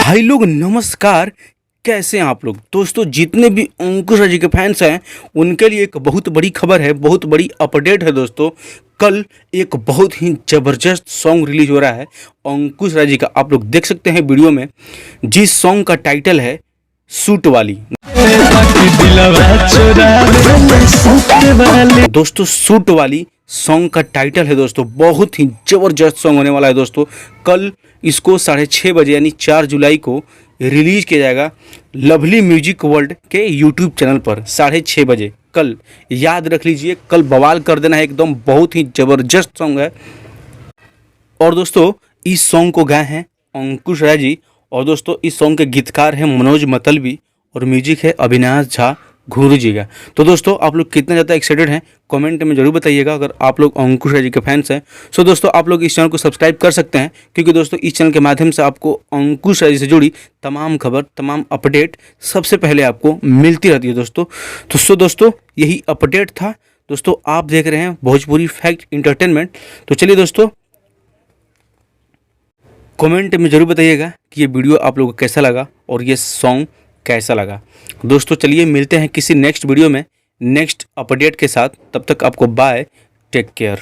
भाई लोग नमस्कार, कैसे हैं आप लोग। दोस्तों जितने भी अंकुश राय जी के फैंस हैं उनके लिए एक बहुत बड़ी खबर है, बहुत बड़ी अपडेट है। दोस्तों कल एक बहुत ही ज़बरदस्त सॉन्ग रिलीज हो रहा है अंकुश राय जी का। आप लोग देख सकते हैं वीडियो में, जिस सॉन्ग का टाइटल है सूट वाली। दोस्तों सूट वाली सॉन्ग का टाइटल है। दोस्तों बहुत ही ज़बरदस्त सॉन्ग होने वाला है। दोस्तों कल इसको 6:30 बजे यानी 4 जुलाई को रिलीज किया जाएगा लवली म्यूजिक वर्ल्ड के यूट्यूब चैनल पर 6:30 बजे कल। याद रख लीजिए, कल बवाल कर देना है एकदम। बहुत ही ज़बरदस्त सॉन्ग है। और दोस्तों इस सॉन्ग को गाए हैं अंकुश राय जी। और दोस्तों इस सॉन्ग के गीतकार हैं मनोज मतलबी और म्यूजिक है अविनाश झा घुरु जी का। तो दोस्तों आप लोग कितना ज़्यादा एक्साइटेड हैं कमेंट में जरूर बताइएगा, अगर आप लोग अंकुश राय जी के फैंस हैं। सो दोस्तों आप लोग इस चैनल को सब्सक्राइब कर सकते हैं, क्योंकि दोस्तों इस चैनल के माध्यम से आपको अंकुश राय जी से जुड़ी तमाम खबर, तमाम अपडेट सबसे पहले आपको मिलती रहती है दोस्तों। तो दोस्तों यही अपडेट था। दोस्तों आप देख रहे हैं भोजपुरी फैक्ट इंटरटेनमेंट। तो चलिए दोस्तों कमेंट में ज़रूर बताइएगा कि ये वीडियो आप लोगों को कैसा लगा और ये सॉन्ग कैसा लगा। दोस्तों चलिए मिलते हैं किसी नेक्स्ट वीडियो में नेक्स्ट अपडेट के साथ। तब तक आपको बाय, टेक केयर।